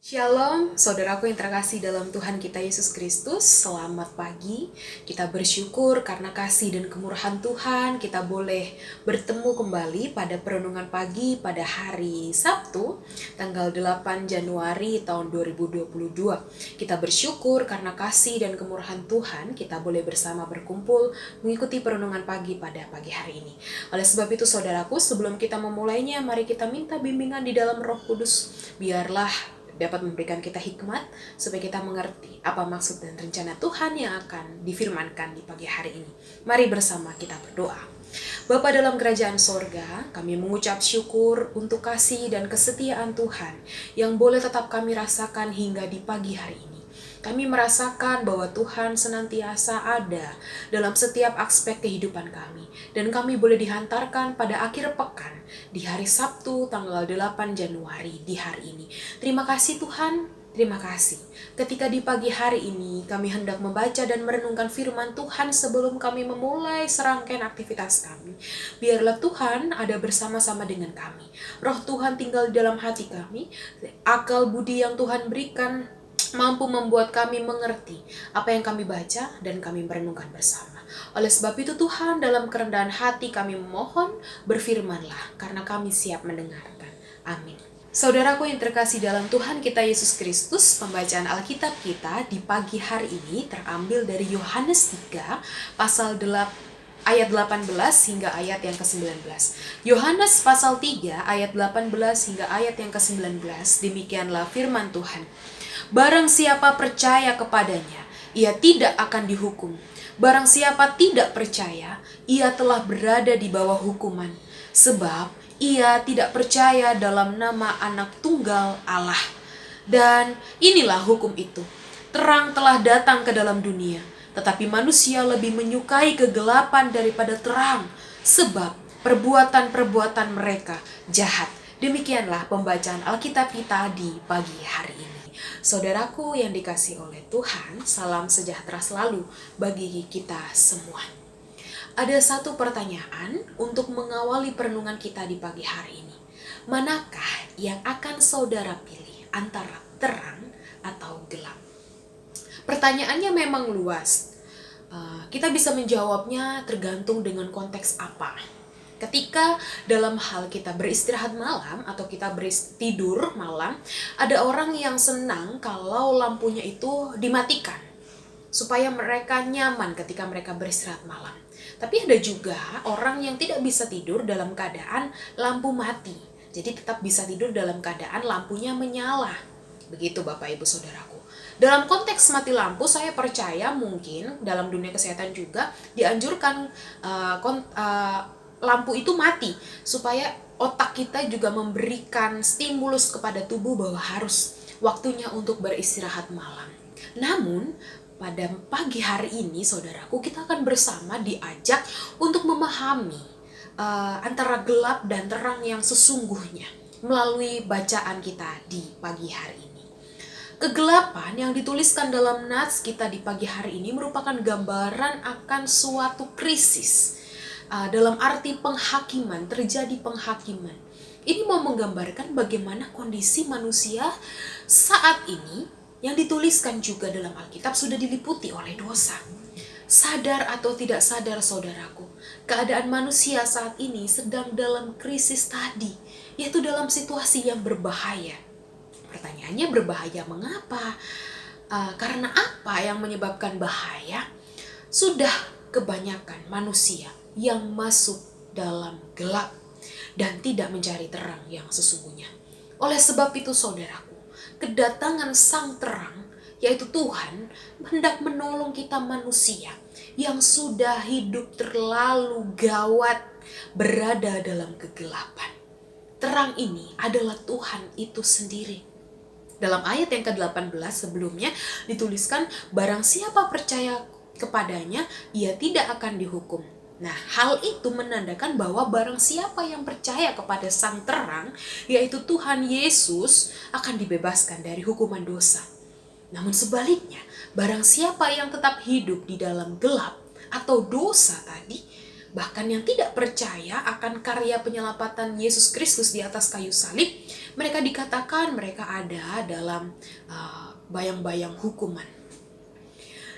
Shalom, saudaraku yang terkasih dalam Tuhan kita Yesus Kristus. Selamat pagi. Kita bersyukur karena kasih dan kemurahan Tuhan kita boleh bertemu kembali pada perenungan pagi pada hari Sabtu, tanggal 8 Januari tahun 2022. Kita bersyukur karena kasih dan kemurahan Tuhan kita boleh bersama berkumpul mengikuti perenungan pagi pada pagi hari ini. Oleh sebab itu saudaraku, sebelum kita memulainya, mari kita minta bimbingan di dalam Roh Kudus. Biarlah dapat memberikan kita hikmat supaya kita mengerti apa maksud dan rencana Tuhan yang akan difirmankan di pagi hari ini. Mari bersama kita berdoa. Bapa dalam kerajaan sorga, kami mengucap syukur untuk kasih dan kesetiaan Tuhan yang boleh tetap kami rasakan hingga di pagi hari ini. Kami merasakan bahwa Tuhan senantiasa ada dalam setiap aspek kehidupan kami. Dan kami boleh dihantarkan pada akhir pekan di hari Sabtu tanggal 8 Januari di hari ini. Terima kasih Tuhan, terima kasih. Ketika di pagi hari ini kami hendak membaca dan merenungkan firman Tuhan sebelum kami memulai serangkaian aktivitas kami. Biarlah Tuhan ada bersama-sama dengan kami. Roh Tuhan tinggal di dalam hati kami. Akal budi yang Tuhan berikan mampu membuat kami mengerti apa yang kami baca dan kami merenungkan bersama. Oleh sebab itu Tuhan, dalam kerendahan hati kami memohon, berfirmanlah karena kami siap mendengarkan. Amin. Saudaraku yang terkasih dalam Tuhan kita Yesus Kristus, pembacaan Alkitab kita di pagi hari ini terambil dari Yohanes 3 pasal 8 ayat 18 hingga ayat yang ke-19. Yohanes pasal 3 ayat 18 hingga ayat yang ke-19, demikianlah firman Tuhan. Barang siapa percaya kepadanya, ia tidak akan dihukum. Barang siapa tidak percaya, ia telah berada di bawah hukuman. Sebab ia tidak percaya dalam nama anak tunggal Allah. Dan inilah hukum itu. Terang telah datang ke dalam dunia, tetapi manusia lebih menyukai kegelapan daripada terang, sebab perbuatan-perbuatan mereka jahat. Demikianlah pembacaan Alkitab kita di pagi hari ini. Saudaraku yang dikasihi oleh Tuhan, salam sejahtera selalu bagi kita semua. Ada satu pertanyaan untuk mengawali perenungan kita di pagi hari ini. Manakah yang akan saudara pilih antara terang atau gelap? Pertanyaannya memang luas. Kita bisa menjawabnya tergantung dengan konteks apa. Ketika dalam hal kita beristirahat malam atau kita tidur malam, ada orang yang senang kalau lampunya itu dimatikan supaya mereka nyaman ketika mereka beristirahat malam. Tapi ada juga orang yang tidak bisa tidur dalam keadaan lampu mati. Jadi tetap bisa tidur dalam keadaan lampunya menyala. Begitu Bapak Ibu Saudaraku. Dalam konteks mati lampu, saya percaya mungkin dalam dunia kesehatan juga dianjurkan lampu itu mati supaya otak kita juga memberikan stimulus kepada tubuh bahwa harus waktunya untuk beristirahat malam. Namun pada pagi hari ini saudaraku, kita akan bersama diajak untuk memahami antara gelap dan terang yang sesungguhnya melalui bacaan kita di pagi hari ini. Kegelapan yang dituliskan dalam nats kita di pagi hari ini merupakan gambaran akan suatu krisis. Dalam arti penghakiman, terjadi penghakiman. Ini mau menggambarkan bagaimana kondisi manusia saat ini yang dituliskan juga dalam Alkitab sudah diliputi oleh dosa. Sadar atau tidak sadar saudaraku, keadaan manusia saat ini sedang dalam krisis tadi, yaitu dalam situasi yang berbahaya. Pertanyaannya, berbahaya mengapa? Karena apa yang menyebabkan bahaya? Sudah kebanyakan manusia yang masuk dalam gelap dan tidak mencari terang yang sesungguhnya. Oleh sebab itu saudaraku, kedatangan sang terang, yaitu Tuhan, hendak menolong kita manusia yang sudah hidup terlalu gawat berada dalam kegelapan. Terang ini adalah Tuhan itu sendiri. Dalam ayat yang ke-18 sebelumnya dituliskan, barang siapa percaya kepadanya, ia tidak akan dihukum. Nah, hal itu menandakan bahwa barang siapa yang percaya kepada sang terang, yaitu Tuhan Yesus, akan dibebaskan dari hukuman dosa. Namun sebaliknya, barang siapa yang tetap hidup di dalam gelap atau dosa tadi, Bahkan yang tidak percaya akan karya penyelamatan Yesus Kristus di atas kayu salib, mereka dikatakan mereka ada dalam bayang-bayang hukuman.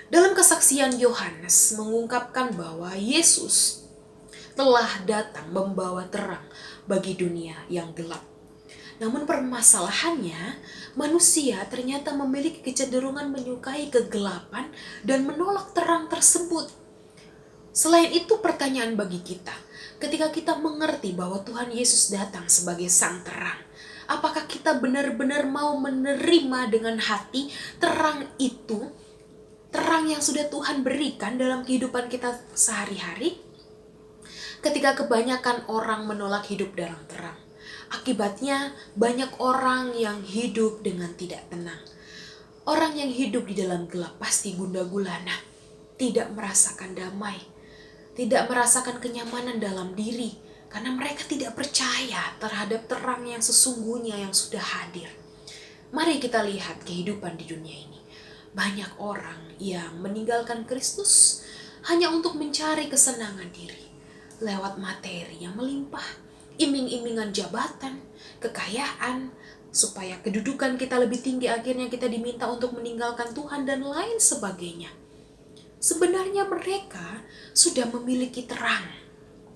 Dalam kesaksian Yohanes mengungkapkan bahwa Yesus telah datang membawa terang bagi dunia yang gelap. Namun permasalahannya, manusia ternyata memiliki kecenderungan menyukai kegelapan dan menolak terang tersebut. Selain itu, pertanyaan bagi kita, ketika kita mengerti bahwa Tuhan Yesus datang sebagai sang terang, apakah kita benar-benar mau menerima dengan hati terang itu, terang yang sudah Tuhan berikan dalam kehidupan kita sehari-hari? Ketika kebanyakan orang menolak hidup dalam terang, akibatnya banyak orang yang hidup dengan tidak tenang. Orang yang hidup di dalam gelap pasti gundah gulana, tidak merasakan damai, tidak merasakan kenyamanan dalam diri, karena mereka tidak percaya terhadap terang yang sesungguhnya yang sudah hadir. Mari kita lihat kehidupan di dunia ini. Banyak orang yang meninggalkan Kristus hanya untuk mencari kesenangan diri lewat materi yang melimpah, iming-imingan jabatan, kekayaan, supaya kedudukan kita lebih tinggi, akhirnya kita diminta untuk meninggalkan Tuhan dan lain sebagainya. Sebenarnya mereka sudah memiliki terang,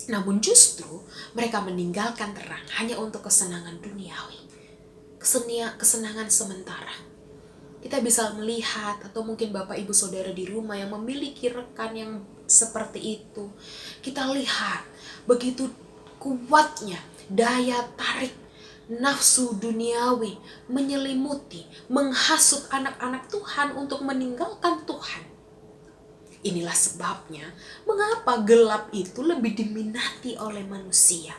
namun justru mereka meninggalkan terang hanya untuk kesenangan duniawi, kesenangan sementara. Kita bisa melihat, atau mungkin Bapak Ibu Saudara di rumah yang memiliki rekan yang seperti itu, kita lihat begitu kuatnya daya tarik nafsu duniawi menyelimuti, menghasut anak-anak Tuhan untuk meninggalkan Tuhan. Inilah sebabnya mengapa gelap itu lebih diminati oleh manusia.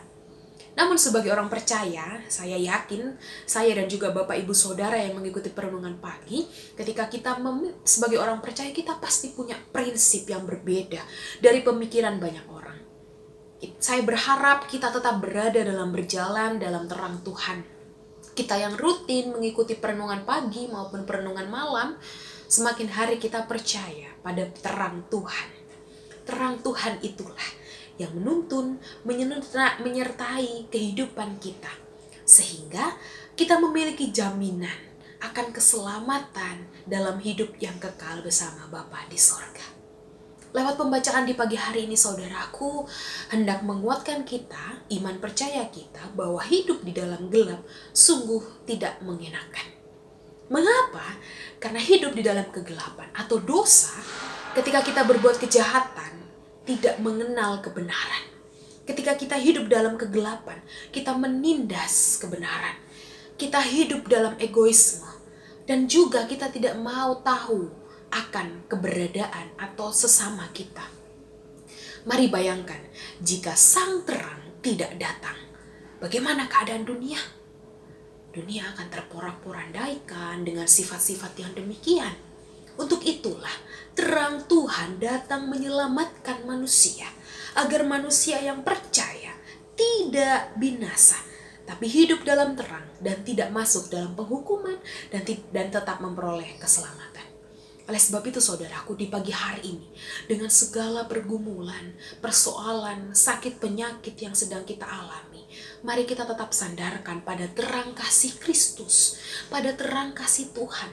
Namun sebagai orang percaya, saya yakin, saya dan juga Bapak Ibu Saudara yang mengikuti perenungan pagi, ketika kita sebagai orang percaya, kita pasti punya prinsip yang berbeda dari pemikiran banyak orang. Saya berharap kita tetap berada dalam berjalan dalam terang Tuhan. Kita yang rutin mengikuti perenungan pagi maupun perenungan malam, semakin hari kita percaya pada terang Tuhan. Terang Tuhan itulah yang menuntun, menyertai kehidupan kita. Sehingga kita memiliki jaminan akan keselamatan dalam hidup yang kekal bersama Bapa di sorga. Lewat pembacaan di pagi hari ini, saudaraku, hendak menguatkan kita, iman percaya kita, bahwa hidup di dalam gelap sungguh tidak mengenakan. Mengapa? Karena hidup di dalam kegelapan atau dosa, ketika kita berbuat kejahatan, tidak mengenal kebenaran. Ketika kita hidup dalam kegelapan, kita menindas kebenaran. Kita hidup dalam egoisme. Dan juga kita tidak mau tahu akan keberadaan atau sesama kita. Mari bayangkan, jika sang terang tidak datang, bagaimana keadaan dunia? Dunia akan terporak-porandaikan dengan sifat-sifat yang demikian. Untuk itulah terang Tuhan datang menyelamatkan manusia, agar manusia yang percaya tidak binasa, tapi hidup dalam terang dan tidak masuk dalam penghukuman dan tetap memperoleh keselamatan. Oleh sebab itu saudaraku, di pagi hari ini, dengan segala pergumulan, persoalan, sakit penyakit yang sedang kita alami, mari kita tetap sandarkan pada terang kasih Kristus, pada terang kasih Tuhan.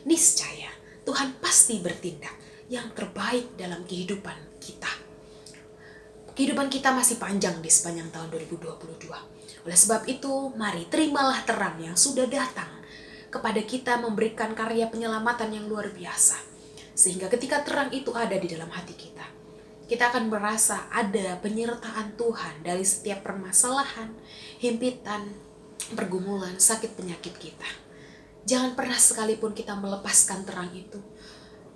Niscaya Tuhan pasti bertindak yang terbaik dalam kehidupan kita. Kehidupan kita masih panjang di sepanjang tahun 2022. Oleh sebab itu, mari terimalah terang yang sudah datang kepada kita, memberikan karya penyelamatan yang luar biasa. Sehingga ketika terang itu ada di dalam hati kita, kita akan merasa ada penyertaan Tuhan dari setiap permasalahan, himpitan, pergumulan, sakit penyakit kita. Jangan pernah sekalipun kita melepaskan terang itu,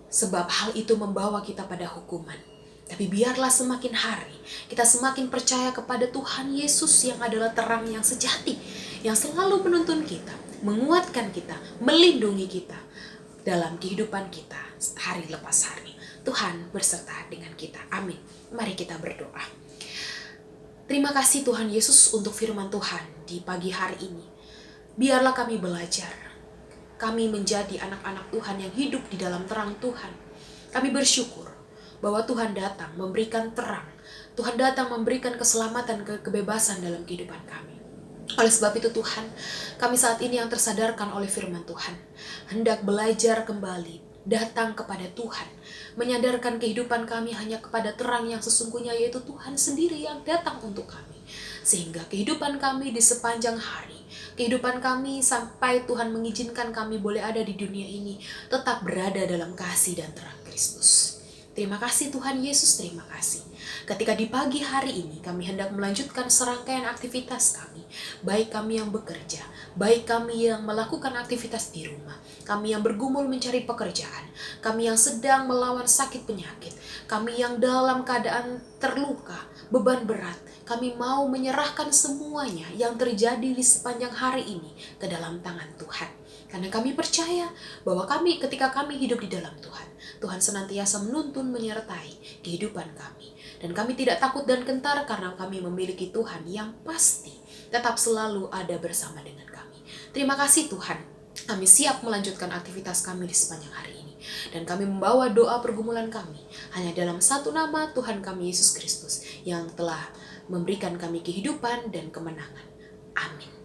sebab hal itu membawa kita pada hukuman. Tapi biarlah semakin hari kita semakin percaya kepada Tuhan Yesus yang adalah terang yang sejati, yang selalu menuntun kita, menguatkan kita, melindungi kita dalam kehidupan kita hari lepas hari. Tuhan berserta dengan kita. Amin. Mari kita berdoa. Terima kasih Tuhan Yesus untuk firman Tuhan di pagi hari ini. Biarlah kami belajar. Kami menjadi anak-anak Tuhan yang hidup di dalam terang Tuhan. Kami bersyukur bahwa Tuhan datang memberikan terang. Tuhan datang memberikan keselamatan, kebebasan dalam kehidupan kami. Oleh sebab itu Tuhan, kami saat ini yang tersadarkan oleh firman Tuhan, hendak belajar kembali, datang kepada Tuhan, menyadarkan kehidupan kami hanya kepada terang yang sesungguhnya, yaitu Tuhan sendiri yang datang untuk kami. Sehingga kehidupan kami di sepanjang hari, kehidupan kami sampai Tuhan mengizinkan kami boleh ada di dunia ini, tetap berada dalam kasih dan terang Kristus. Terima kasih Tuhan Yesus, terima kasih. Ketika di pagi hari ini kami hendak melanjutkan serangkaian aktivitas kami, baik kami yang bekerja, baik kami yang melakukan aktivitas di rumah, kami yang bergumul mencari pekerjaan, kami yang sedang melawan sakit penyakit, kami yang dalam keadaan terluka, beban berat, kami mau menyerahkan semuanya yang terjadi di sepanjang hari ini ke dalam tangan Tuhan. Karena kami percaya bahwa ketika kami hidup di dalam Tuhan, Tuhan senantiasa menuntun menyertai kehidupan kami. Dan kami tidak takut dan gentar karena kami memiliki Tuhan yang pasti tetap selalu ada bersama dengan kami. Terima kasih Tuhan, kami siap melanjutkan aktivitas kami di sepanjang hari ini. Dan kami membawa doa pergumulan kami hanya dalam satu nama Tuhan kami Yesus Kristus yang telah memberikan kami kehidupan dan kemenangan. Amin.